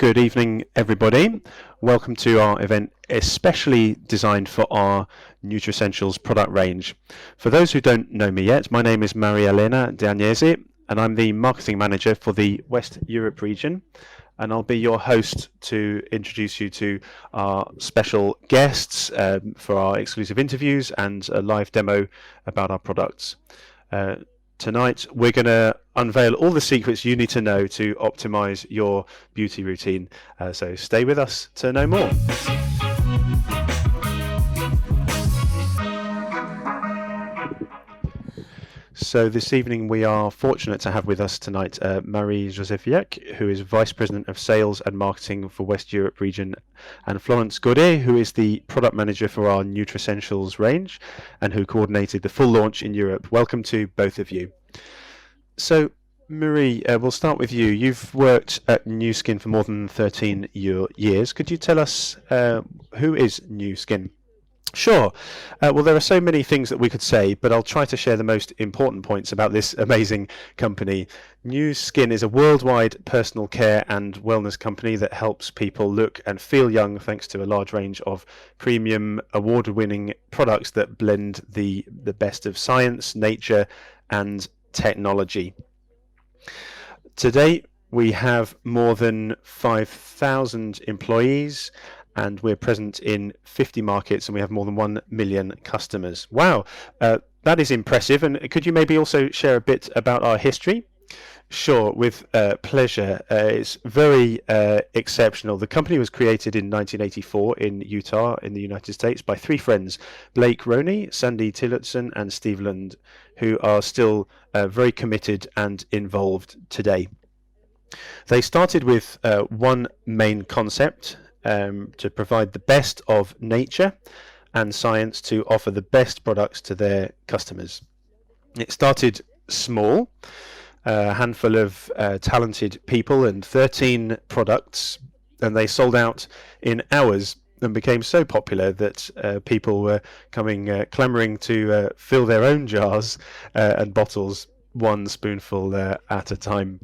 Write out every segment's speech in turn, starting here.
Good evening, everybody. Welcome to our event, especially designed for our Nutricentials product range. For those who don't know me yet, my name is Maria Elena D'Agnese, and I'm the marketing manager for the West Europe region. And I'll be your host to introduce you to our special guests for our exclusive interviews and a live demo about our products. Tonight, we're going to unveil all the secrets you need to know to optimize your beauty routine. So stay with us to know more. So this evening we are fortunate to have with us tonight Marie-Josefiak, who is Vice President of Sales and Marketing for West Europe region, and Florence Godet, who is the Product Manager for our Nutricentials range and who coordinated the full launch in Europe. Welcome to both of you. So Marie, we'll start with you. You've worked at Nu Skin for more than 13 years. Could you tell us who is Nu Skin? Sure. Well, there are so many things that we could say, but I'll try to share the most important points about this amazing company. Nu Skin is a worldwide personal care and wellness company that helps people look and feel young thanks to a large range of premium, award-winning products that blend the best of science, nature, and technology. Today, we have more than 5,000 employees, and we're present in 50 markets, and we have more than 1 million customers. Wow, that is impressive. And could you maybe also share a bit about our history? Sure, with pleasure. It's very exceptional. The company was created in 1984 in Utah, in the United States, by three friends, Blake Roney, Sandy Tillotson, and Steve Lund, who are still very committed and involved today. They started with one main concept, to provide the best of nature and science to offer the best products to their customers. It started small, a handful of talented people and 13 products, and they sold out in hours and became so popular that people were clamoring to fill their own jars and bottles one spoonful at a time.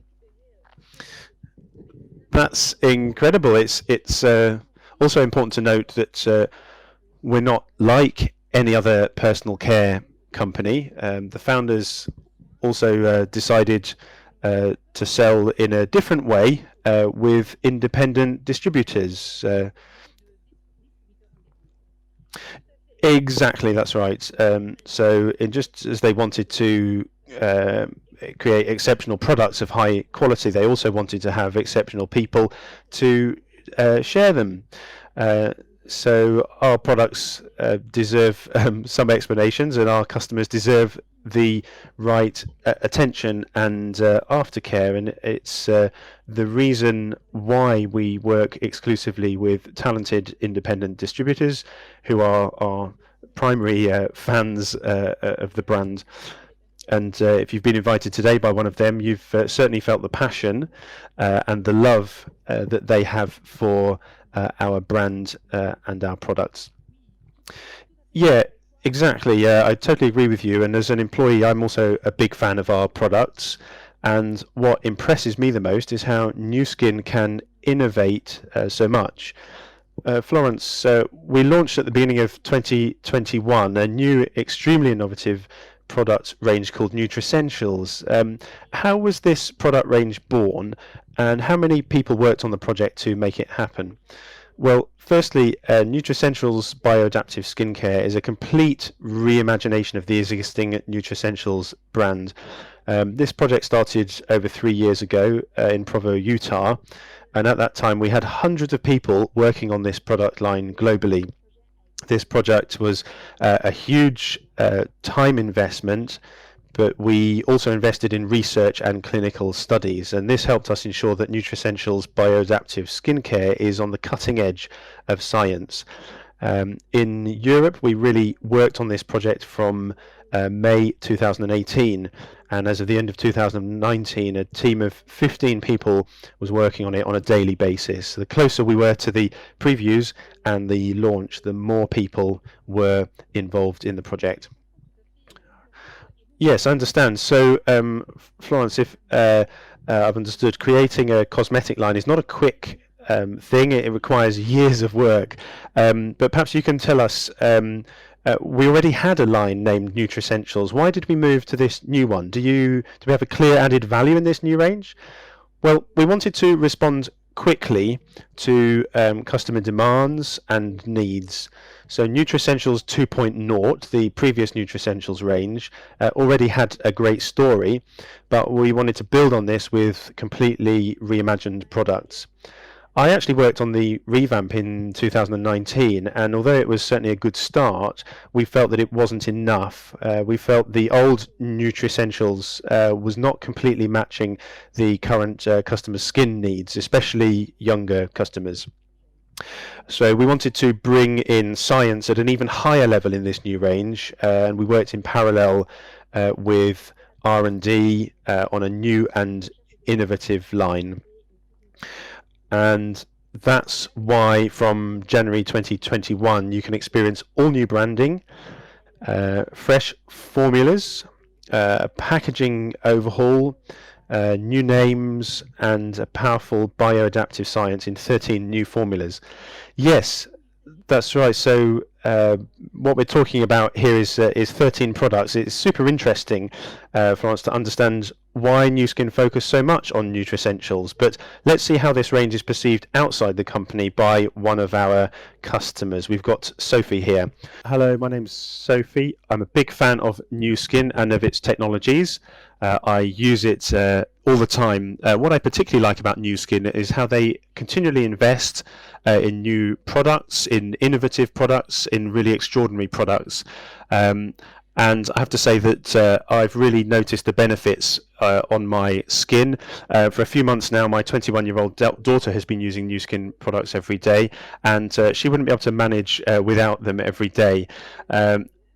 That's incredible. It's also important to note that we're not like any other personal care company. The founders also decided to sell in a different way with independent distributors. Exactly, that's right. So just as they wanted to create exceptional products of high quality, they also wanted to have exceptional people to share them. So our products deserve some explanations, and our customers deserve the right attention and aftercare, and it's the reason why we work exclusively with talented independent distributors who are our primary fans of the brand. And if you've been invited today by one of them, you've certainly felt the passion and the love that they have for our brand and our products. Yeah, exactly. I totally agree with you. And as an employee, I'm also a big fan of our products. And what impresses me the most is how Nu Skin can innovate so much. Florence, we launched at the beginning of 2021 a new, extremely innovative product range called Nutricentials. How was this product range born, and how many people worked on the project to make it happen? Well, firstly, Nutricentials bio-adaptative skincare is a complete reimagination of the existing Nutricentials brand. This project started over 3 years ago in Provo, Utah, and at that time we had hundreds of people working on this product line globally. This project was a huge time investment, but we also invested in research and clinical studies, and this helped us ensure that Nutricentials bio-adaptive skincare is on the cutting edge of science. In Europe, we really worked on this project from May 2018, and as of the end of 2019, a team of 15 people was working on it on a daily basis. The closer we were to the previews and the launch, the more people were involved in the project. Yes, I understand. So, Florence, if I've understood, creating a cosmetic line is not a quick thing. It requires years of work. But perhaps you can tell us, we already had a line named Nutricentials. Why did we move to this new one? Do we have a clear added value in this new range? Well, we wanted to respond quickly to customer demands and needs. So Nutricentials 2.0, the previous Nutricentials range, already had a great story, but we wanted to build on this with completely reimagined products. I actually worked on the revamp in 2019, and although it was certainly a good start, we felt that it wasn't enough. We felt the old Nutricentials was not completely matching the current customer skin needs, especially younger customers. So we wanted to bring in science at an even higher level in this new range, and we worked in parallel with R&D on a new and innovative line. And that's why from January 2021 you can experience all new branding, fresh formulas, packaging overhaul, new names, and a powerful bio-adaptive science in 13 new formulas. Yes, that's right. So what we're talking about here is 13 products. It's super interesting for us to understand why Nu Skin focus so much on Nutricentials. But let's see how this range is perceived outside the company by one of our customers. We've got Sophie here. Hello, my name's Sophie. I'm a big fan of Nu Skin and of its technologies. I use it all the time. What I particularly like about Nu Skin is how they continually invest in new products, in innovative products, in really extraordinary products. And I have to say that I've really noticed the benefits on my skin. For a few months now, my 21-year-old daughter has been using Nu Skin products every day, and she wouldn't be able to manage without them every day.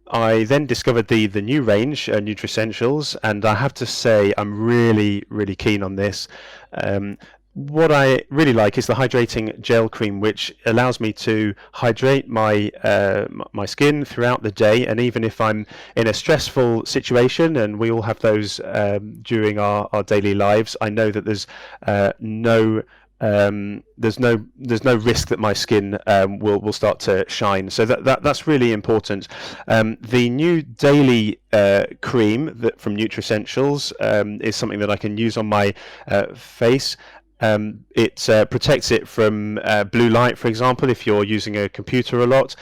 I then discovered the new range, Nutricentials, and I have to say I'm really, really keen on this. What I really like is the hydrating gel cream, which allows me to hydrate my my skin throughout the day, and even if I'm in a stressful situation, and we all have those during our daily lives, I know that there's no risk that my skin will start to shine. So that's really important. The new daily cream from Nutricentials is something that I can use on my face. It protects it from blue light, for example, if you're using a computer a lot.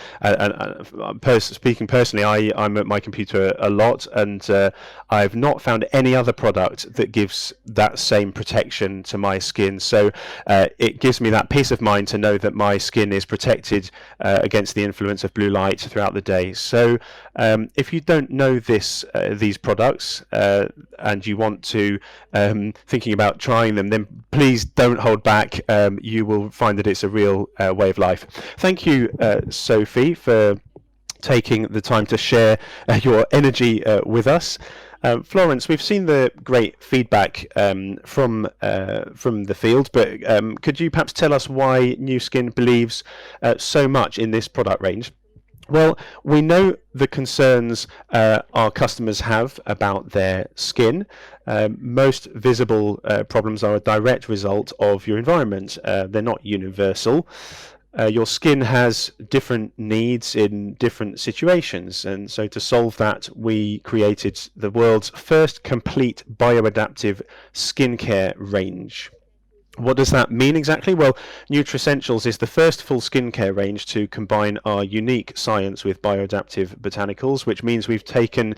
Speaking personally, I'm at my computer a lot, and I've not found any other product that gives that same protection to my skin. So it gives me that peace of mind to know that my skin is protected against the influence of blue light throughout the day. So if you don't know these products and you want to thinking about trying them, then please don't hold back. You will find that it's a real way of life. Thank you, Sophie, for taking the time to share your energy with us. Florence, we've seen the great feedback from the field, but could you perhaps tell us why Nu Skin believes so much in this product range? Well, we know the concerns our customers have about their skin. Most visible problems are a direct result of your environment. They're not universal. Your skin has different needs in different situations, and so to solve that, we created the world's first complete bio-adaptive skincare range. What does that mean exactly? Well, Nutricentials is the first full skincare range to combine our unique science with bioadaptive botanicals, which means we've taken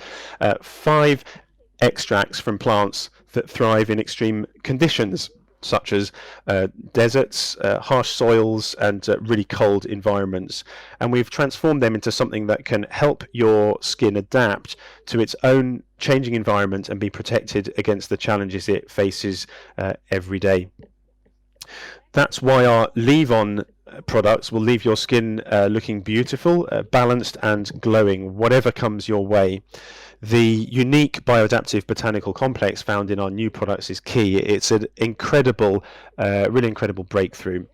5 extracts from plants that thrive in extreme conditions, such as deserts, harsh soils, and really cold environments. And we've transformed them into something that can help your skin adapt to its own changing environment and be protected against the challenges it faces every day. That's why our leave-on products will leave your skin looking beautiful, balanced and glowing, whatever comes your way. The unique bioadaptive botanical complex found in our new products is key. It's an incredible, really incredible breakthrough.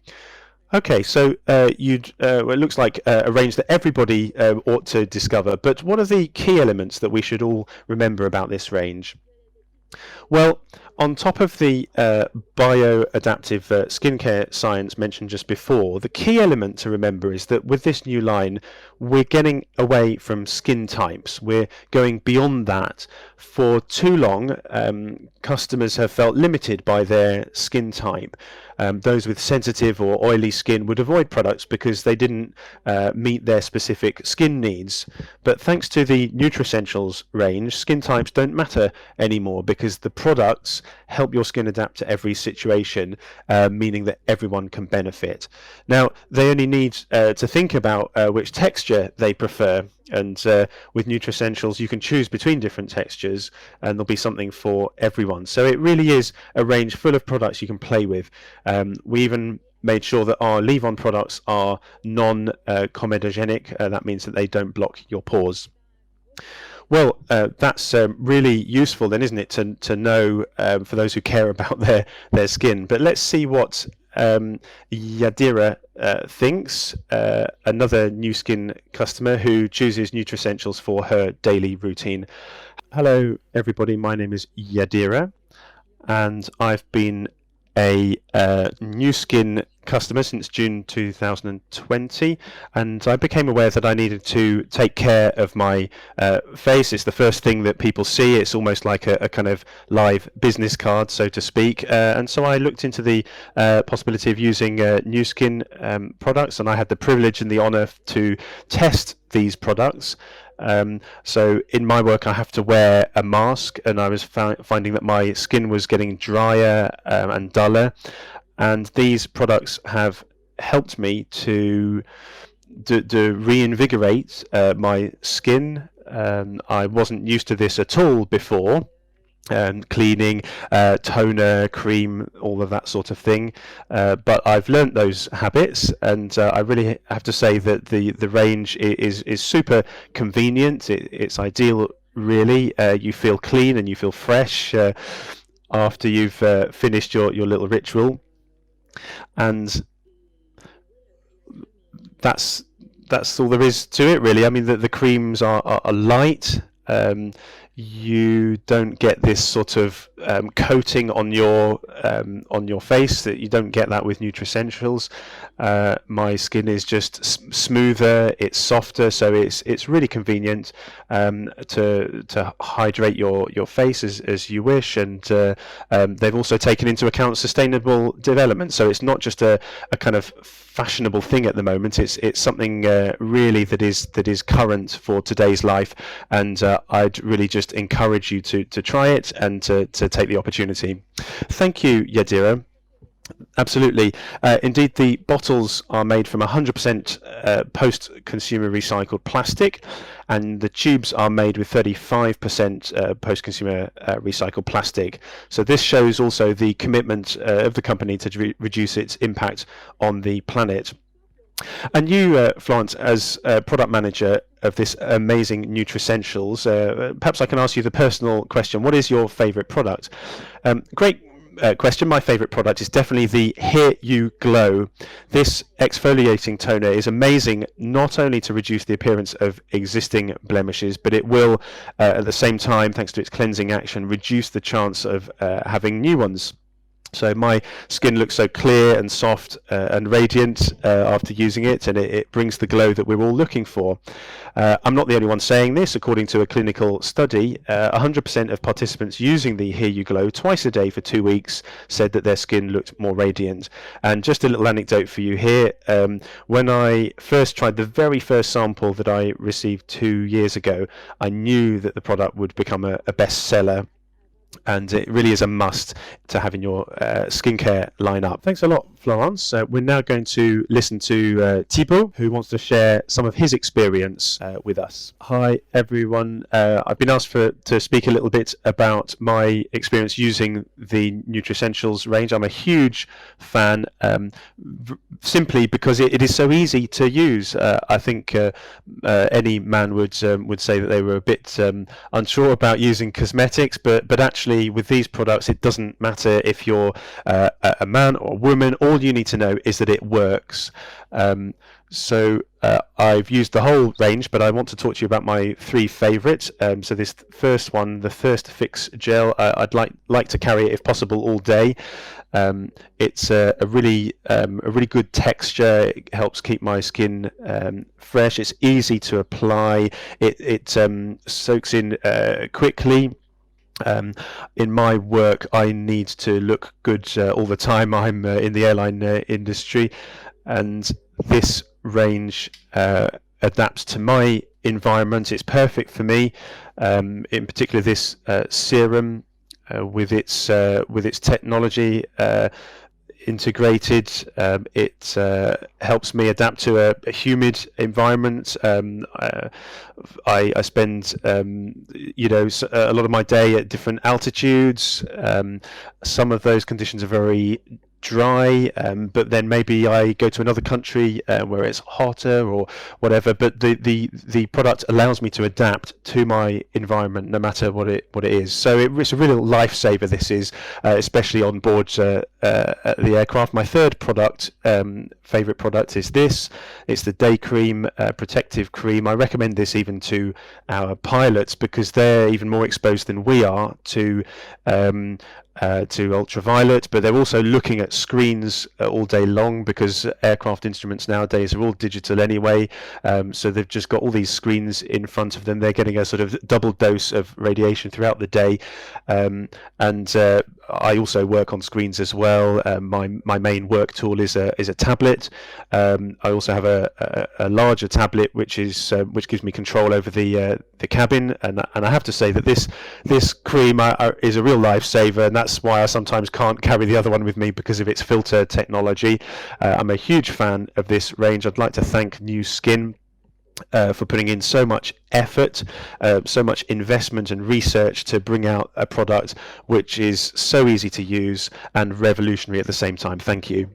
Okay, so it looks like a range that everybody ought to discover, but what are the key elements that we should all remember about this range? Well, on top of the bio-adaptive skincare science mentioned just before, the key element to remember is that with this new line, we're getting away from skin types. We're going beyond that. For too long, customers have felt limited by their skin type. Those with sensitive or oily skin would avoid products because they didn't meet their specific skin needs. But thanks to the Nutricentials range, skin types don't matter anymore because the products help your skin adapt to every situation, meaning that everyone can benefit. Now, they only need to think about which texture they prefer. And with Nutricentials, you can choose between different textures and there'll be something for everyone. So it really is a range full of products you can play with. We even made sure that our leave-on products are non-comedogenic. That means that they don't block your pores. Well, that's really useful then, isn't it, to know for those who care about their skin. But let's see what Yadira thinks, another new skin customer who chooses Nutricentials for her daily routine. Hello everybody, my name is Yadira and I've been a new skin customer since June 2020, and I became aware that I needed to take care of my face. It's the first thing that people see. It's almost like a kind of live business card, so to speak, and so I looked into the possibility of using new skin products, and I had the privilege and the honor to test these products. So in my work I have to wear a mask, and I was finding that my skin was getting drier and duller, and these products have helped me to reinvigorate my skin. I wasn't used to this at all before. Cleaning, toner, cream, all of that sort of thing, but I've learnt those habits, and I really have to say that the range is super convenient. It's ideal, really. You feel clean and you feel fresh after you've finished your little ritual, and that's all there is to it, really. I mean, the creams are light. You don't get this sort of coating on your face that you don't get that with Nutricentials. My skin is just smoother, it's softer, so it's really convenient to hydrate your face as you wish, and they've also taken into account sustainable development, so it's not just a kind of fashionable thing at the moment. It's something really that is current for today's life, and I'd really just encourage you to try it and to take the opportunity. Thank you, Yadira. Absolutely. Indeed, the bottles are made from 100% post-consumer recycled plastic, and the tubes are made with 35% post-consumer recycled plastic. So this shows also the commitment of the company to reduce its impact on the planet. And you, Florence, as product manager of this amazing Nutricentials, perhaps I can ask you the personal question. What is your favourite product? Great question. My favourite product is definitely the Here You Glow. This exfoliating toner is amazing, not only to reduce the appearance of existing blemishes, but it will, at the same time, thanks to its cleansing action, reduce the chance of having new ones. So my skin looks so clear and soft and radiant after using it, and it brings the glow that we're all looking for. I'm not the only one saying this. According to a clinical study, 100% of participants using the Here You Glow twice a day for 2 weeks said that their skin looked more radiant. And just a little anecdote for you here. When I first tried the very first sample that I received 2 years ago, I knew that the product would become a bestseller. And it really is a must to have in your skincare lineup. Thanks a lot, Florence. We're now going to listen to Thibaut, who wants to share some of his experience with us. Hi, everyone. I've been asked to speak a little bit about my experience using the Nutricentials range. I'm a huge fan, simply because it is so easy to use. I think any man would say that they were a bit unsure about using cosmetics, but actually actually with these products it doesn't matter if you're a man or a woman. All you need to know is that it works. I've used the whole range, but I want to talk to you about my three favourites. So this first one, the Thirst Fix Gel, I'd like to carry it if possible all day. It's a really good texture. It helps keep my skin fresh. It's easy to apply. It soaks in quickly. In my work, I need to look good all the time. I'm in the airline industry, and this range adapts to my environment. It's perfect for me. In particular, this serum with its technology integrated, it helps me adapt to a humid environment. I spend a lot of my day at different altitudes. Some of those conditions are very dry, but then maybe I go to another country where it's hotter or whatever. But the product allows me to adapt to my environment no matter what it is. So it's a real lifesaver. This is especially on board the aircraft. My third product, favorite product, is this. It's the Day Cream Protective Cream. I recommend this even to our pilots because they're even more exposed than we are to ultraviolet, but they're also looking at screens all day long because aircraft instruments nowadays are all digital anyway. So they've just got all these screens in front of them. They're getting a sort of double dose of radiation throughout the day, and I also work on screens as well. My main work tool is a tablet. I also have a larger tablet which gives me control over the cabin, and I have to say that this cream is a real lifesaver, and that's why I sometimes can't carry the other one with me because of its filter technology. I'm a huge fan of this range. I'd like to thank Nu Skin for putting in so much effort, so much investment and research to bring out a product which is so easy to use and revolutionary at the same time. Thank you.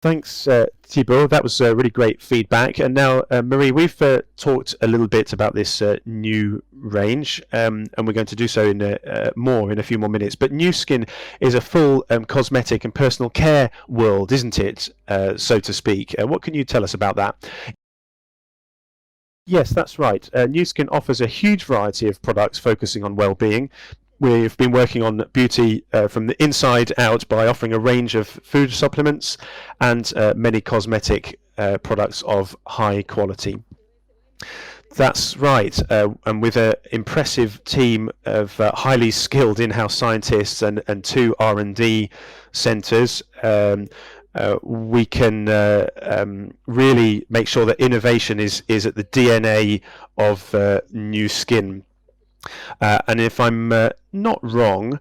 Thanks, Thibault. That was really great feedback. And now, Marie, we've talked a little bit about this new range, and we're going to do so in a few more minutes. But Nu Skin is a full cosmetic and personal care world, isn't it, so to speak? What can you tell us about that? Yes, that's right. Nu Skin offers a huge variety of products focusing on well-being. We've been working on beauty from the inside out by offering a range of food supplements and many cosmetic products of high quality. That's right, and with an impressive team of highly skilled in-house scientists and two R&D centres, we can really make sure that innovation is at the DNA of Nu Skin. And if I'm not wrong,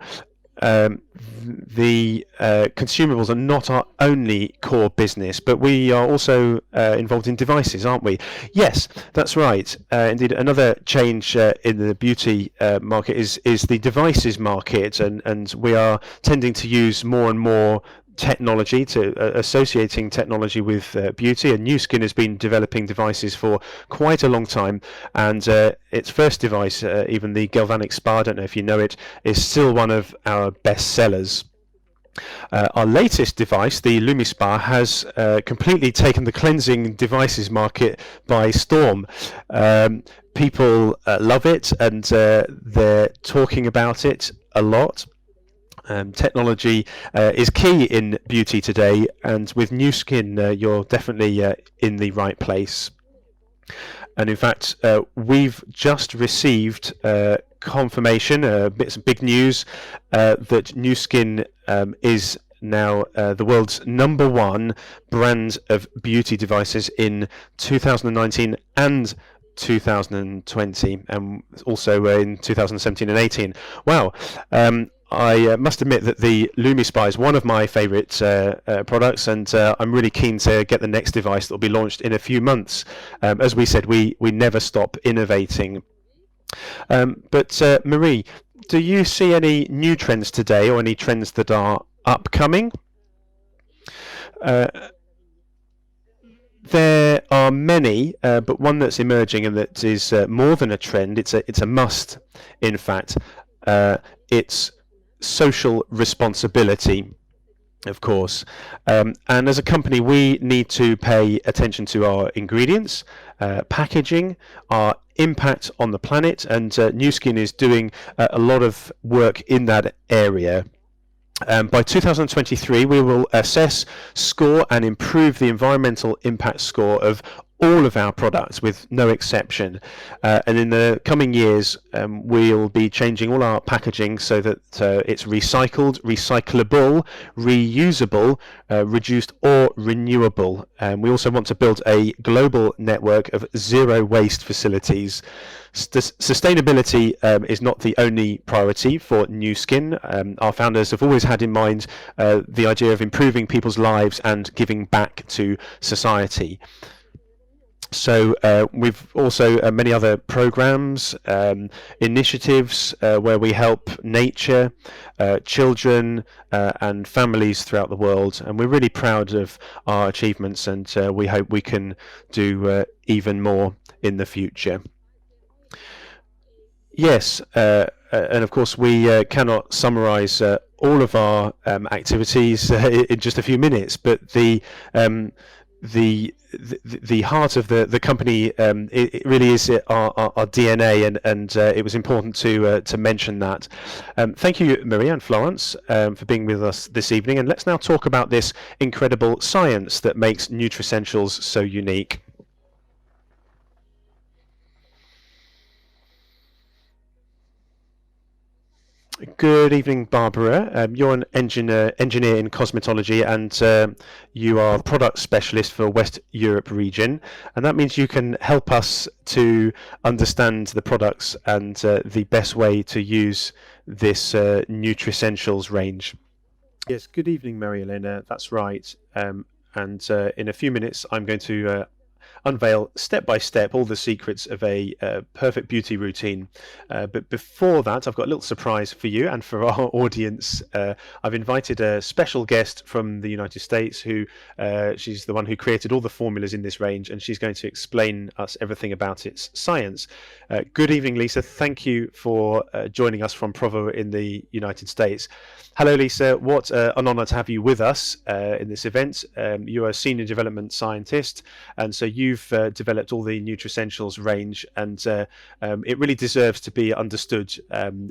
the consumables are not our only core business, but we are also involved in devices, aren't we? Yes, that's right. Indeed, another change in the beauty market is the devices market, and we are tending to use more and more technology, associating technology with beauty, and Nu Skin has been developing devices for quite a long time, and its first device, even the galvanic spa, I don't know if you know it, is still one of our best sellers. Our latest device, the LumiSpa, has completely taken the cleansing devices market by storm. People love it, and they're talking about it a lot. Technology is key in beauty today, and with Nu Skin you're definitely in the right place. And in fact, we've just received confirmation, big news, that Nu Skin is now the world's #1 brand of beauty devices in 2019 and 2020, and also in 2017 and 18. Wow. I must admit that the LumiSpa is one of my favourite products, and I'm really keen to get the next device that will be launched in a few months. As we said, we never stop innovating. But Marie, do you see any new trends today, or any trends that are upcoming? There are many, but one that's emerging and that is more than a trend. It's a must, in fact. It's social responsibility, of course. And as a company, we need to pay attention to our ingredients, packaging, our impact on the planet, and New Skin is doing a lot of work in that area. By 2023, we will assess, score, and improve the environmental impact score of all of our products with no exception. And in the coming years, we'll be changing all our packaging so that it's recycled, recyclable, reusable, reduced, or renewable. We also want to build a global network of zero waste facilities. Sustainability is not the only priority for New Skin. Our founders have always had in mind the idea of improving people's lives and giving back to society. So we've also many other programs, initiatives where we help nature, children and families throughout the world, and we're really proud of our achievements, and we hope we can do even more in the future. Yes, and of course we cannot summarize all of our activities in just a few minutes, but the heart of the company, it really is our DNA, and it was important to mention that. Thank you, Maria and Florence, for being with us this evening, and let's now talk about this incredible science that makes Nutricentials so unique. Good evening, Barbara. You're an engineer in cosmetology, and you are product specialist for West Europe region, and that means you can help us to understand the products and the best way to use this Nutricentials range. Yes, good evening, Maria Elena. That's right. And in a few minutes, I'm going to unveil step by step all the secrets of a perfect beauty routine. But before that, I've got a little surprise for you and for our audience. I've invited a special guest from the United States who she's the one who created all the formulas in this range, and she's going to explain us everything about its science. Good evening, Lisa. Thank you for joining us from Provo in the United States. Hello, Lisa. What an honor to have you with us in this event. You're a senior development scientist, and so you've developed all the Nutricentials range, and it really deserves to be understood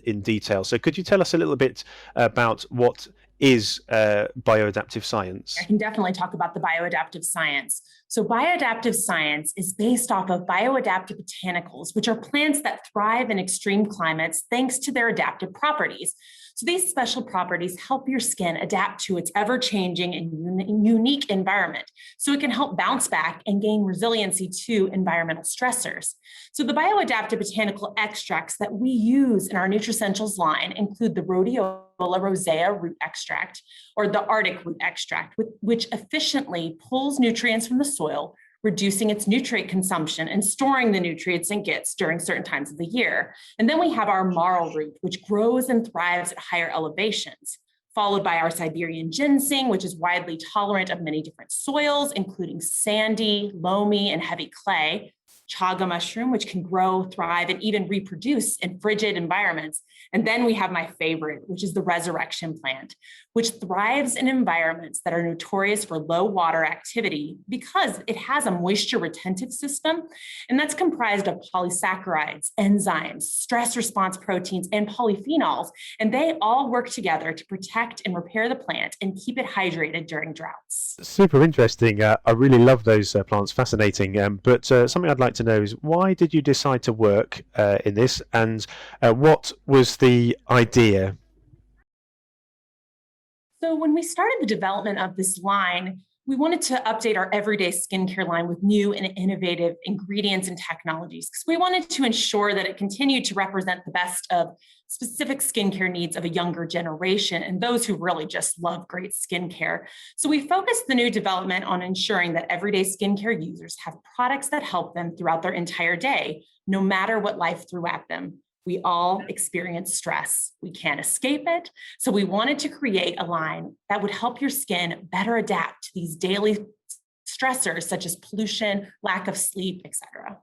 in detail. So could you tell us a little bit about what is bio-adaptive science? I can definitely talk about the bio-adaptive science. So bio-adaptive science is based off of bio-adaptive botanicals, which are plants that thrive in extreme climates thanks to their adaptive properties. So these special properties help your skin adapt to its ever-changing and unique environment, so it can help bounce back and gain resiliency to environmental stressors. So the bioadaptive botanical extracts that we use in our Nutricentials line include the Rhodiola rosea root extract, or the Arctic root extract, which efficiently pulls nutrients from the soil, reducing its nutrient consumption and storing the nutrients it gets during certain times of the year. And then we have our marl root, which grows and thrives at higher elevations, followed by our Siberian ginseng, which is widely tolerant of many different soils, including sandy, loamy, and heavy clay. Chaga mushroom, which can grow, thrive, and even reproduce in frigid environments. And then we have my favorite, which is the resurrection plant, which thrives in environments that are notorious for low water activity because it has a moisture retentive system. And that's comprised of polysaccharides, enzymes, stress response proteins, and polyphenols. And they all work together to protect and repair the plant and keep it hydrated during droughts. Super interesting. I really love those plants, fascinating. But something I'd like to know is, why did you decide to work in this, and what was the idea? So when we started the development of this line, we wanted to update our everyday skincare line with new and innovative ingredients and technologies, because we wanted to ensure that it continued to represent the best of specific skincare needs of a younger generation and those who really just love great skincare. So we focused the new development on ensuring that everyday skincare users have products that help them throughout their entire day, no matter what life threw at them. We all experience stress. We can't escape it. So we wanted to create a line that would help your skin better adapt to these daily stressors such as pollution, lack of sleep, etc.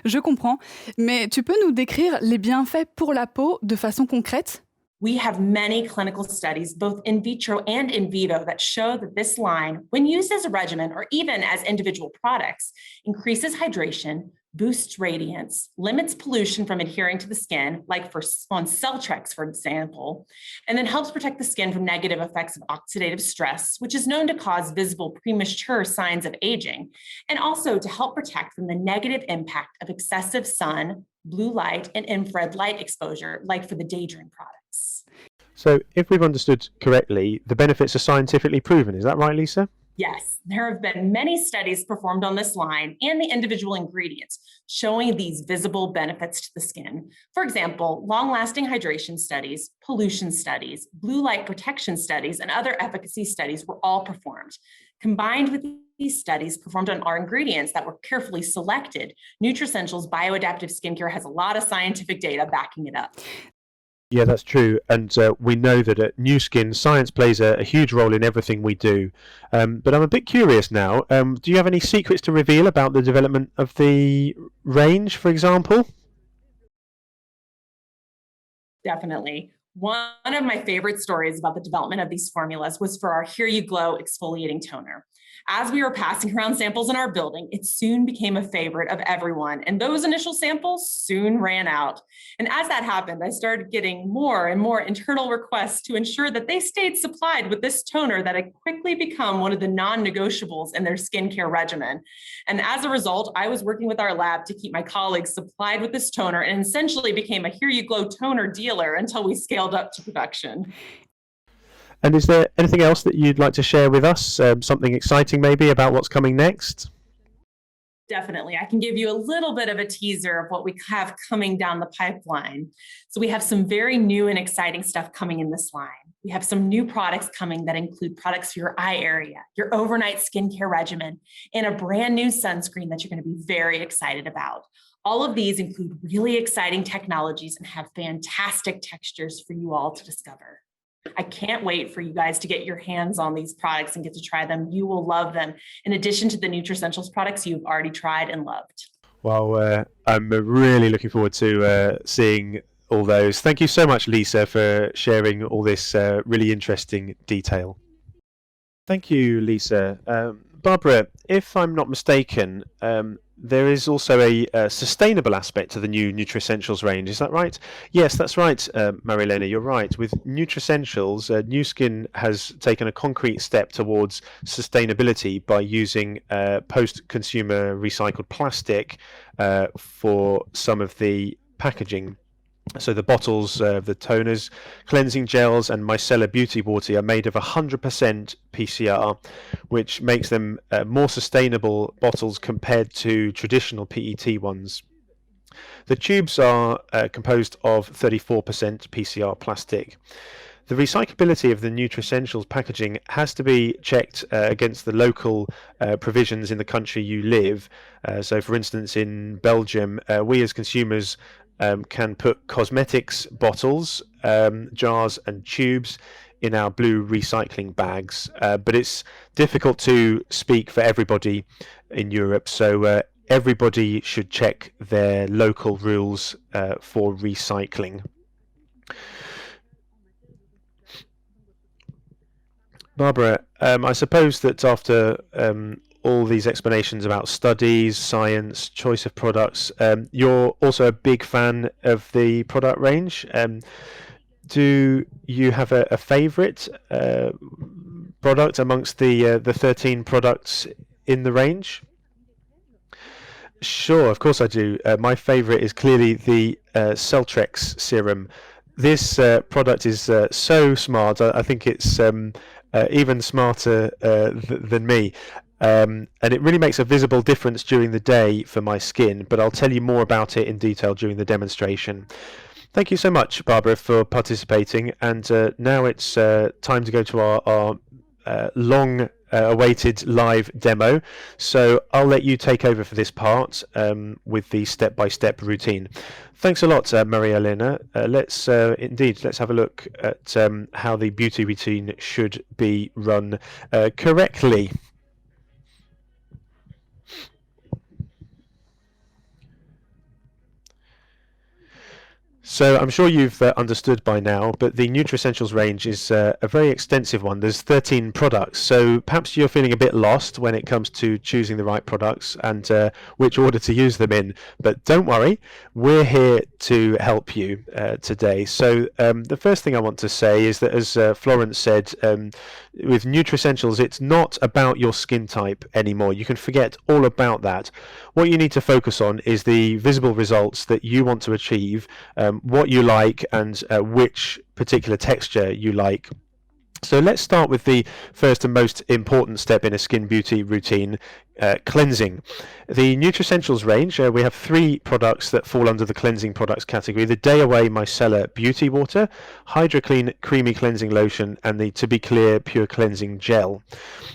Je comprends, mais tu peux nous décrire les bienfaits pour la peau de façon concrète? We have many clinical studies, both in vitro and in vivo, that show that this line, when used as a regimen or even as individual products, increases hydration, boosts radiance, limits pollution from adhering to the skin, like on Celtrex, for example, and then helps protect the skin from negative effects of oxidative stress, which is known to cause visible premature signs of aging, and also to help protect from the negative impact of excessive sun, blue light, and infrared light exposure, like for the daydream products. So, if we've understood correctly, the benefits are scientifically proven. Is that right, Lisa? Yes, there have been many studies performed on this line and the individual ingredients showing these visible benefits to the skin. For example, long-lasting hydration studies, pollution studies, blue light protection studies, and other efficacy studies were all performed. Combined with these studies performed on our ingredients that were carefully selected, Nutricentials bio-adaptive skincare has a lot of scientific data backing it up. Yeah, that's true. And we know that at New Skin, science plays a huge role in everything we do. But I'm a bit curious now. Do you have any secrets to reveal about the development of the range, for example? Definitely. One of my favorite stories about the development of these formulas was for our Here You Glow exfoliating toner. As we were passing around samples in our building, it soon became a favorite of everyone, and those initial samples soon ran out. And as that happened, I started getting more and more internal requests to ensure that they stayed supplied with this toner that had quickly become one of the non-negotiables in their skincare regimen. And as a result, I was working with our lab to keep my colleagues supplied with this toner and essentially became a Here You Glow toner dealer until we scaled up to production. And is there anything else that you'd like to share with us? Something exciting maybe about what's coming next? Definitely. I can give you a little bit of a teaser of what we have coming down the pipeline. So we have some very new and exciting stuff coming in this line. We have some new products coming that include products for your eye area, your overnight skincare regimen, and a brand new sunscreen that you're going to be very excited about. All of these include really exciting technologies and have fantastic textures for you all to discover. I can't wait for you guys to get your hands on these products and get to try them. You will love them, in addition to the Nutricentials products you've already tried and loved. Well, I'm really looking forward to seeing all those. Thank you so much, Lisa, for sharing all this really interesting detail. Thank you, Lisa. Barbara, if I'm not mistaken, there is also a sustainable aspect to the new Nutricentials range. Is that right? Yes, that's right, Marilena, you're right. With Nutricentials, New Skin has taken a concrete step towards sustainability by using post-consumer recycled plastic for some of the packaging. So the bottles, the toners, cleansing gels, and micellar beauty water are made of 100% PCR, which makes them more sustainable bottles compared to traditional PET ones. The tubes are composed of 34% PCR plastic. The recyclability of the Nutricentials packaging has to be checked against the local provisions in the country you live. So, for instance, in Belgium, we as consumers can put cosmetics bottles, jars and tubes in our blue recycling bags, but it's difficult to speak for everybody in Europe, so everybody should check their local rules for recycling. Barbara, I suppose that after all these explanations about studies, science, choice of products, you're also a big fan of the product range. Do you have a favourite product amongst the 13 products in the range? Sure, of course I do. My favourite is clearly the Celtrex serum. This product is so smart. I think it's even smarter than me. And it really makes a visible difference during the day for my skin, but I'll tell you more about it in detail during the demonstration. Thank you so much, Barbara, for participating. And now it's time to go to our long awaited live demo. So I'll let you take over for this part with the step-by-step routine. Thanks a lot, Maria Elena. Let's have a look at how the beauty routine should be run correctly. So I'm sure you've understood by now, but the Nutricentials range is a very extensive one. There's 13 products, so perhaps you're feeling a bit lost when it comes to choosing the right products and which order to use them in. But don't worry, we're here to help you today. So the first thing I want to say is that, as Florence said, with Nutricentials, it's not about your skin type anymore. You can forget all about that. What you need to focus on is the visible results that you want to achieve, what you like, and which particular texture you like. So let's start with the first and most important step in a skin beauty routine, cleansing. The Nutricentials range, we have 3 products that fall under the cleansing products category: the Day Away Micellar Beauty Water, Hydro Clean Creamy Cleansing Lotion, and the To Be Clear Pure Cleansing Gel.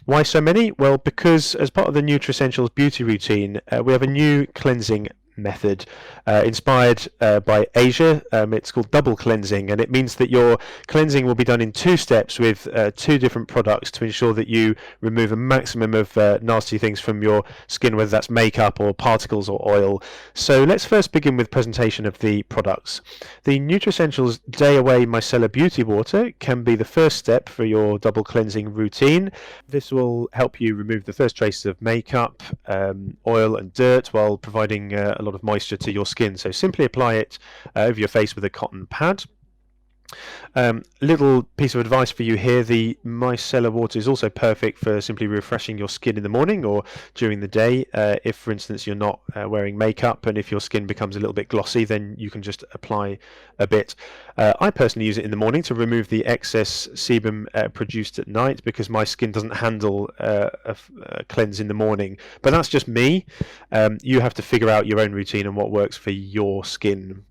Why so many? Well, because as part of the Nutricentials beauty routine, we have a new cleansing method inspired by Asia. It's called double cleansing, and it means that your cleansing will be done in 2 steps with 2 different products to ensure that you remove a maximum of nasty things from your skin, whether that's makeup or particles or oil. So let's first begin with presentation of the products. The Nutricentials Day Away Micellar Beauty Water can be the first step for your double cleansing routine. This will help you remove the first traces of makeup, oil and dirt while providing a lot of moisture to your skin. So simply apply it over your face with a cotton pad. Little piece of advice for you here: the micellar water is also perfect for simply refreshing your skin in the morning or during the day. If, for instance, you're not wearing makeup and if your skin becomes a little bit glossy, then you can just apply a bit. I personally use it in the morning to remove the excess sebum produced at night, because my skin doesn't handle a cleanse in the morning. But that's just me. You have to figure out your own routine and what works for your skin.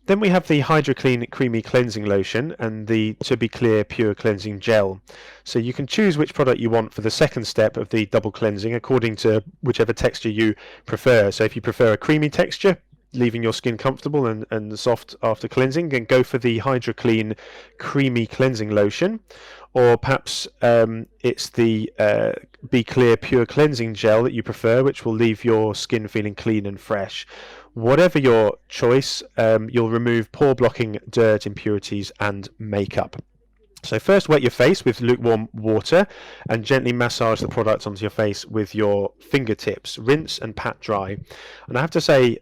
Then we have the Hydro Clean Creamy Cleansing Lotion and the To Be Clear Pure Cleansing Gel. So you can choose which product you want for the second step of the double cleansing according to whichever texture you prefer. So if you prefer a creamy texture, leaving your skin comfortable and soft after cleansing, then go for the Hydro Clean Creamy Cleansing Lotion. Or perhaps it's the Be Clear Pure Cleansing Gel that you prefer, which will leave your skin feeling clean and fresh. Whatever your choice, you'll remove pore blocking dirt, impurities and makeup. So first, wet your face with lukewarm water and gently massage the product onto your face with your fingertips. Rinse and pat dry. And I have to say,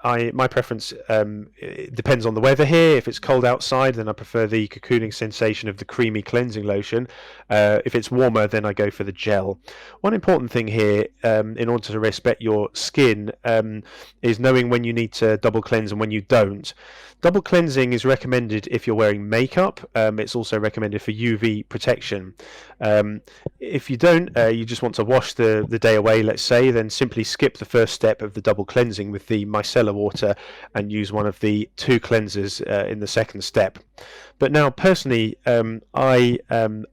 my preference it depends on the weather here. If it's cold outside, then I prefer the cocooning sensation of the creamy cleansing lotion. If it's warmer, then I go for the gel. One important thing here, in order to respect your skin, is knowing when you need to double cleanse and when you don't. Double cleansing is recommended if you're wearing makeup. It's also recommended for UV protection. If you don't, you just want to wash the day away, let's say, then simply skip the first step of the double cleansing with the micellar water and use one of the 2 cleansers in the second step. But now, personally, I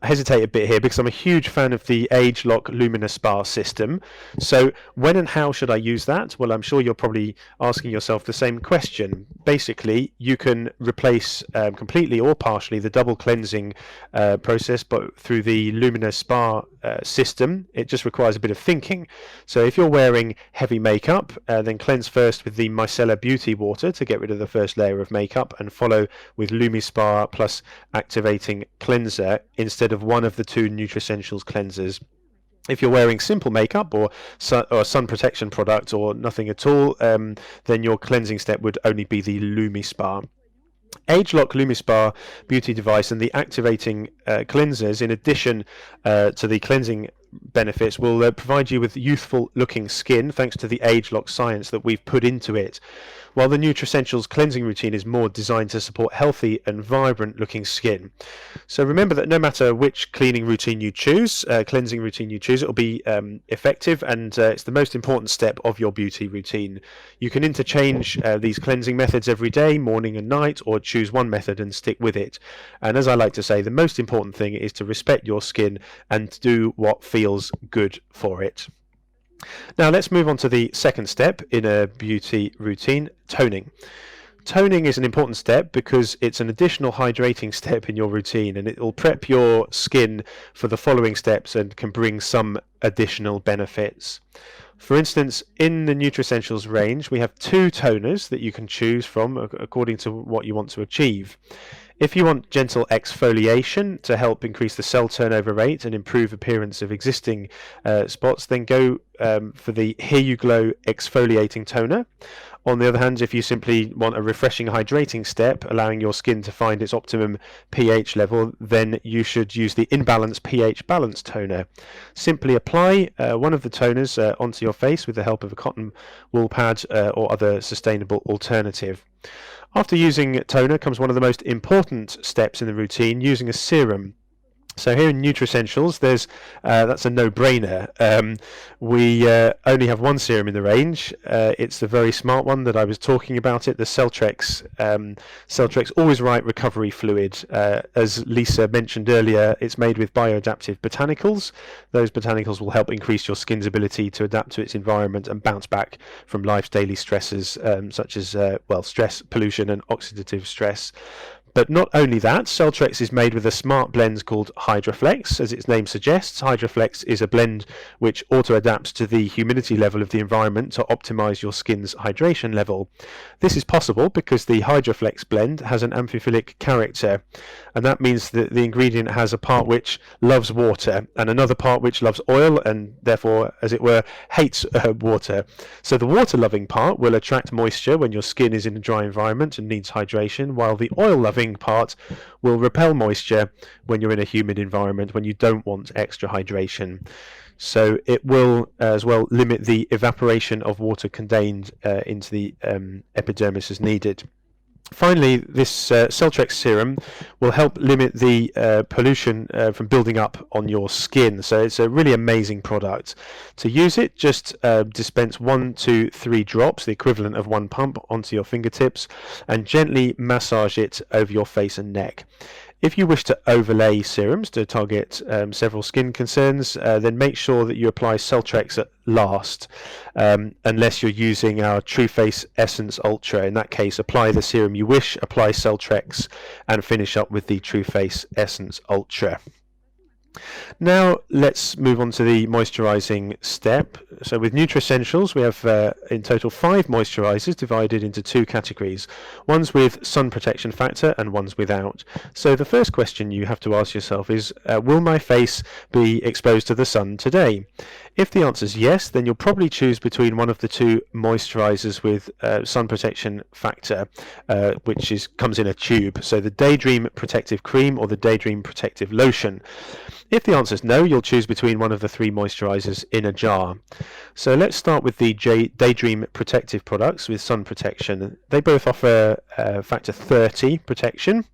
hesitate a bit here because I'm a huge fan of the Age-Lock Luminous-Spa system. So when and how should I use that? Well, I'm sure you're probably asking yourself the same question. Basically, you can replace completely or partially the double cleansing process, but through the Luminous-Spa system. It just requires a bit of thinking. So if you're wearing heavy makeup, then cleanse first with the micellar beauty water to get rid of the first layer of makeup, and follow with Lumi-Spa plus activating cleanser instead of one of the 2 Nutricentials cleansers. If you're wearing simple makeup or sun protection product or nothing at all, then your cleansing step would only be the Lumi-Spa. Age-Lock Lumi-Spa beauty device and the activating cleansers, in addition to the cleansing benefits, will provide you with youthful looking skin thanks to the Age-Lock science that we've put into it, while the Nutricentials cleansing routine is more designed to support healthy and vibrant looking skin. So remember that no matter which cleaning routine you choose, cleansing routine you choose, it will be effective, and it's the most important step of your beauty routine. You can interchange these cleansing methods every day, morning and night, or choose one method and stick with it. And as I like to say, the most important thing is to respect your skin and do what feels good for it. Now let's move on to the second step in a beauty routine, toning. Toning is an important step because it's an additional hydrating step in your routine, and it will prep your skin for the following steps and can bring some additional benefits. For instance, in the Nutricentials range, we have 2 toners that you can choose from according to what you want to achieve. If you want gentle exfoliation to help increase the cell turnover rate and improve appearance of existing spots, then go for the Here You Glow exfoliating toner. On the other hand, if you simply want a refreshing hydrating step, allowing your skin to find its optimum pH level, then you should use the Imbalance pH Balance toner. Simply apply one of the toners onto your face with the help of a cotton wool pad or other sustainable alternative. After using toner comes one of the most important steps in the routine, using a serum. So here in Nutricentials, that's a no-brainer. We only have one serum in the range. It's the very smart one that I was talking about, the Celtrex Always Right Recovery Fluid. As Lisa mentioned earlier, it's made with bio-adaptative botanicals. Those botanicals will help increase your skin's ability to adapt to its environment and bounce back from life's daily stresses, such as stress, pollution, and oxidative stress. But not only that, Celtrex is made with a smart blend called HydraFlex. As its name suggests, HydraFlex is a blend which auto-adapts to the humidity level of the environment to optimize your skin's hydration level. This is possible because the HydraFlex blend has an amphiphilic character, and that means that the ingredient has a part which loves water and another part which loves oil and therefore, as it were, hates water. So the water-loving part will attract moisture when your skin is in a dry environment and needs hydration, while the oil-loving part will repel moisture when you're in a humid environment when you don't want extra hydration. So it will as well limit the evaporation of water contained into the epidermis as needed. Finally, this Celtrex serum will help limit the pollution from building up on your skin. So it's a really amazing product. To use it, just dispense 1 to 3 drops, the equivalent of 1 pump, onto your fingertips and gently massage it over your face and neck. If you wish to overlay serums to target several skin concerns, then make sure that you apply Celtrex at last, unless you're using our True Face Essence Ultra. In that case, apply the serum you wish, apply Celtrex, and finish up with the True Face Essence Ultra. Now let's move on to the moisturizing step. So with Nutricentials, we have in total 5 moisturizers divided into 2 categories. One's with sun protection factor and one's without. So the first question you have to ask yourself is, will my face be exposed to the sun today? If the answer is yes, then you'll probably choose between one of the 2 moisturizers with sun protection factor, which comes in a tube. So the Daydream Protective Cream or the Daydream Protective Lotion. If the answer is no, you'll choose between one of the 3 moisturizers in a jar. So let's start with the Daydream Protective products with sun protection. They both offer factor 30 protection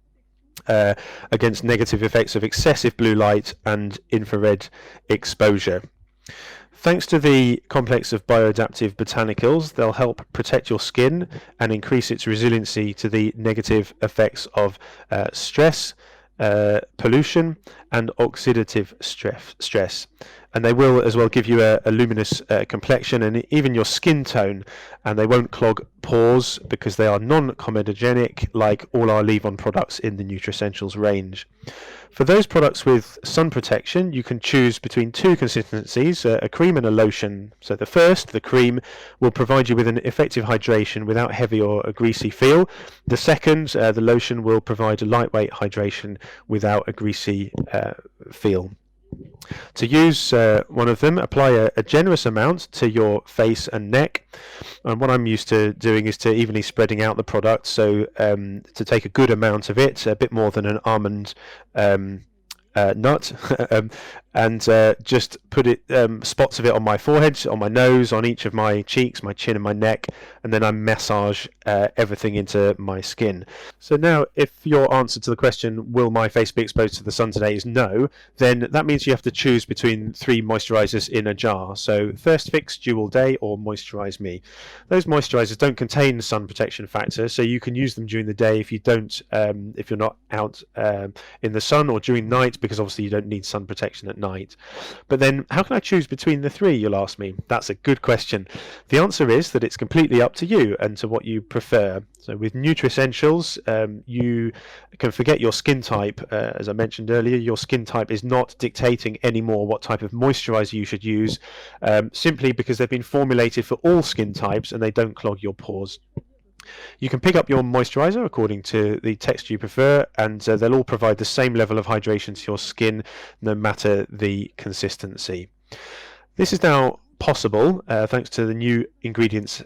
against negative effects of excessive blue light and infrared exposure. Thanks to the complex of bioadaptive botanicals, they'll help protect your skin and increase its resiliency to the negative effects of stress, pollution and oxidative stress. And they will as well give you a luminous complexion and even your skin tone, and they won't clog pores because they are non-comedogenic like all our leave-on products in the Nutricentials range. For those products with sun protection, you can choose between 2 consistencies, a cream and a lotion. So the first, the cream, will provide you with an effective hydration without heavy or a greasy feel. The second, the lotion, will provide a lightweight hydration without a greasy feel. To use one of them, apply a generous amount to your face and neck. And what I'm used to doing is to evenly spreading out the product, so to take a good amount of it, a bit more than an almond nut, and just put it spots of it on my forehead, on my nose, on each of my cheeks, my chin and my neck, and then I massage everything into my skin. So now, if your answer to the question, will my face be exposed to the sun today, is no, then that means you have to choose between 3 moisturizers in a jar. So First Fix, Dew All Day, or Moisturize Me. Those moisturizers don't contain sun protection factor, so you can use them during the day if you're not out in the sun, or during night, because obviously you don't need sun protection at night. But then how can I choose between the three, you'll ask me? That's a good question. The answer is that it's completely up to you and to what you prefer. So with Nutricentials, you can forget your skin type. As I mentioned earlier, your skin type is not dictating anymore what type of moisturizer you should use, simply because they've been formulated for all skin types and they don't clog your pores. You can pick up your moisturizer according to the texture you prefer, and they'll all provide the same level of hydration to your skin no matter the consistency. This is now possible thanks to the new ingredients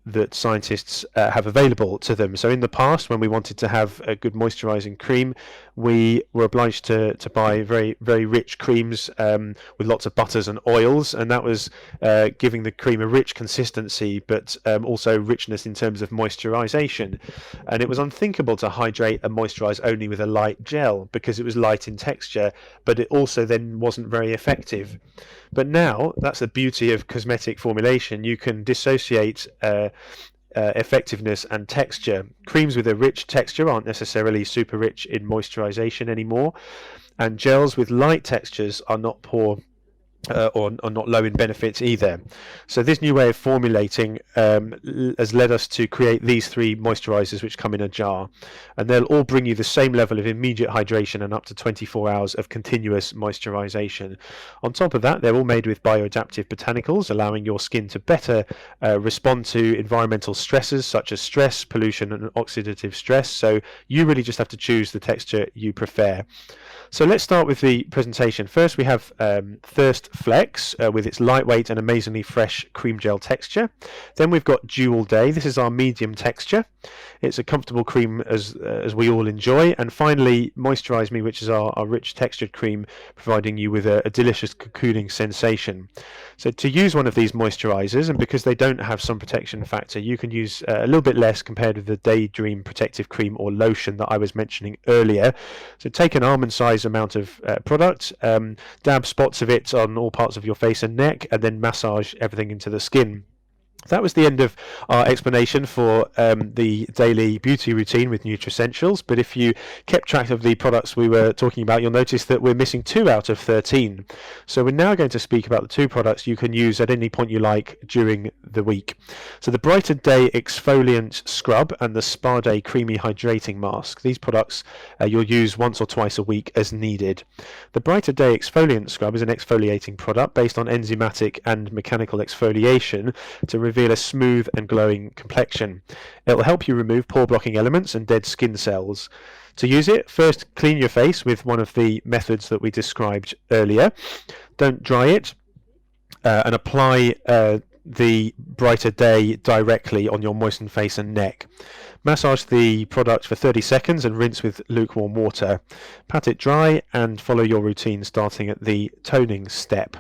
that scientists have available to them. So in the past, when we wanted to have a good moisturizing cream, we were obliged to buy very, very rich creams with lots of butters and oils, and that was giving the cream a rich consistency, but also richness in terms of moisturization. And it was unthinkable to hydrate and moisturize only with a light gel because it was light in texture, but it also then wasn't very effective. But now, that's the beauty of cosmetic formulation, you can dissociate effectiveness and texture. Creams with a rich texture aren't necessarily super rich in moisturization anymore, and gels with light textures are not poor or not low in benefits either. So this new way of formulating has led us to create these three moisturizers which come in a jar, and they'll all bring you the same level of immediate hydration and up to 24 hours of continuous moisturization. On top of that, they're all made with bio-adaptive botanicals, allowing your skin to better respond to environmental stresses such as stress, pollution and oxidative stress. So you really just have to choose the texture you prefer. So let's start with the presentation. First we have Thirst Flex with its lightweight and amazingly fresh cream gel texture. Then we've got Dew All Day. This is our medium texture. It's a comfortable cream as we all enjoy. And finally, Moisturize Me, which is our rich textured cream, providing you with a delicious cocooning sensation. So to use one of these moisturizers, and because they don't have sun protection factor, you can use a little bit less compared with the Daydream Protective Cream or lotion that I was mentioning earlier. So take an almond size amount of product, dab spots of it on all parts of your face and neck, and then massage everything into the skin. That was the end of our explanation for the daily beauty routine with Nutricentials, but if you kept track of the products we were talking about, you'll notice that we're missing 2 out of 13. So we're now going to speak about the 2 products you can use at any point you like during the week. So the Brighter Day Exfoliant Scrub and the Spa Day Creamy Hydrating Mask. These products you'll use once or twice a week as needed. The Brighter Day Exfoliant Scrub is an exfoliating product based on enzymatic and mechanical exfoliation to reveal a smooth and glowing complexion. It will help you remove pore blocking elements and dead skin cells. To use it, first clean your face with one of the methods that we described earlier. Don't dry it and apply the Brighter Day directly on your moistened face and neck. Massage the product for 30 seconds and rinse with lukewarm water. Pat it dry and follow your routine starting at the toning step.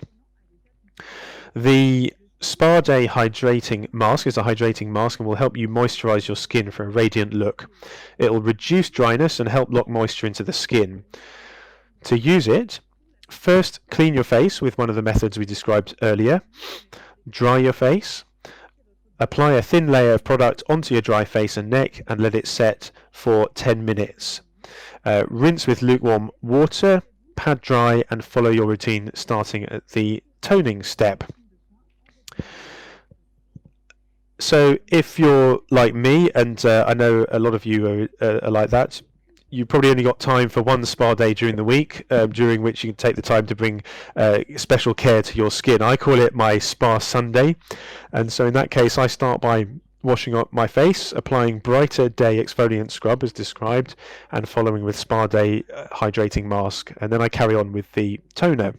The Spa Day Hydrating Mask is a hydrating mask and will help you moisturize your skin for a radiant look. It will reduce dryness and help lock moisture into the skin. To use it, first clean your face with one of the methods we described earlier. Dry your face. Apply a thin layer of product onto your dry face and neck and let it set for 10 minutes. Rinse with lukewarm water, pad dry and follow your routine starting at the toning step. So if you're like me, and I know a lot of you are like that, you probably only got time for one spa day during the week, during which you can take the time to bring special care to your skin. I call it my Spa Sunday, and so in that case I start by washing up my face, applying Brighter Day Exfoliant Scrub as described, and following with Spa Day Hydrating Mask, and then I carry on with the toner.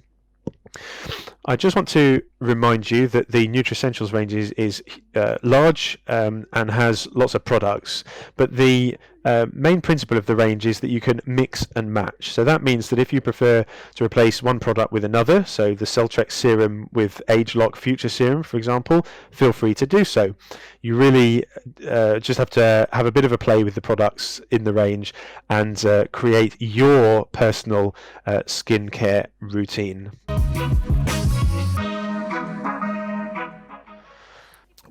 I just want to remind you that the Nutricentials range is large and has lots of products, but the main principle of the range is that you can mix and match. So that means that if you prefer to replace one product with another, so the Celtrex serum with Age Lock Future Serum, for example, feel free to do so. You really just have to have a bit of a play with the products in the range and create your personal skincare routine.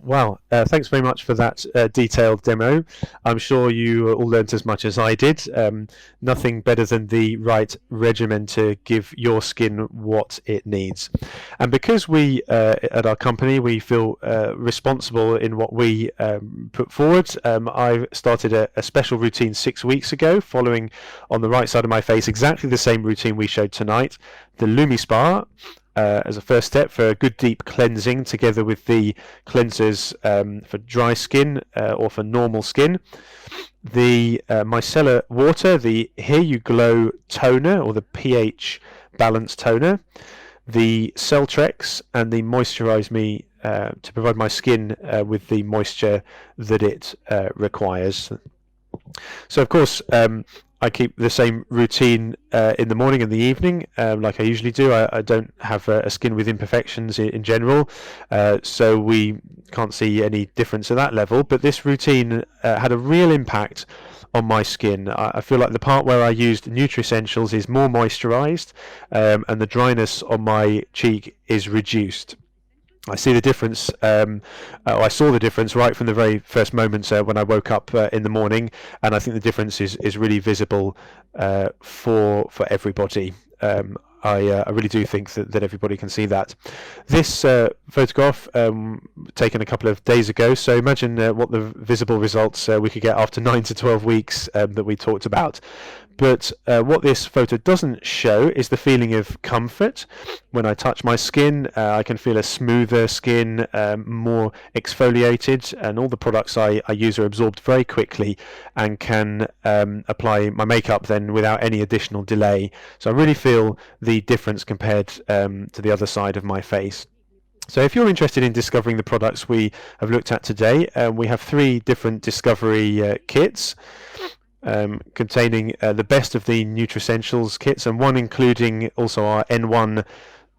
Wow, thanks very much for that detailed demo. I'm sure you all learnt as much as I did. Nothing better than the right regimen to give your skin what it needs. And because we, at our company, we feel responsible in what we put forward, I started a special routine 6 weeks ago, following on the right side of my face exactly the same routine we showed tonight, the Lumi Spa. As a first step for a good deep cleansing, together with the cleansers for dry skin or for normal skin. The micellar water, the Here You Glow toner or the pH balance toner, the Celtrex, and the Moisturize Me to provide my skin with the moisture that it requires. So of course, I keep the same routine in the morning and the evening, like I usually do. I don't have a skin with imperfections in general, so we can't see any difference at that level. But this routine had a real impact on my skin. I feel like the part where I used Nutricentials is more moisturized, and the dryness on my cheek is reduced. I see the difference. I saw the difference right from the very first moments when I woke up in the morning, and I think the difference is really visible for everybody. I really do think that everybody can see that. This photograph taken a couple of days ago, so imagine what the visible results we could get after 9 to 12 weeks that we talked about. But what this photo doesn't show is the feeling of comfort. When I touch my skin, I can feel a smoother skin, more exfoliated, and all the products I use are absorbed very quickly and can apply my makeup then without any additional delay. So I really feel the difference compared to the other side of my face. So if you're interested in discovering the products we have looked at today, we have 3 different discovery kits. Containing the best of the Nutricentials kits, and one including also our N1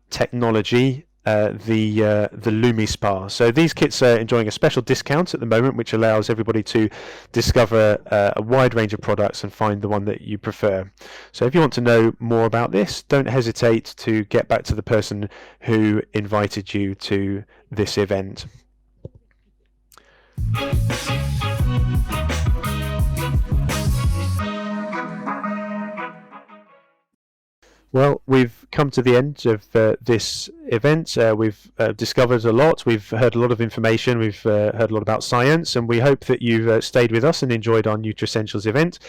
technology, the Lumi Spa. So these kits are enjoying a special discount at the moment, which allows everybody to discover a wide range of products and find the one that you prefer. So if you want to know more about this, don't hesitate to get back to the person who invited you to this event. Well, we've come to the end of this event. We've discovered a lot. We've heard a lot of information. We've heard a lot about science, and we hope that you've stayed with us and enjoyed our Nutricentials event.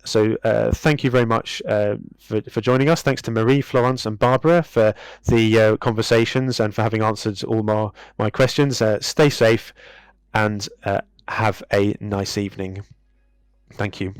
So thank you very much for joining us. Thanks to Marie, Florence, and Barbara for the conversations and for having answered all my questions. Stay safe and have a nice evening. Thank you.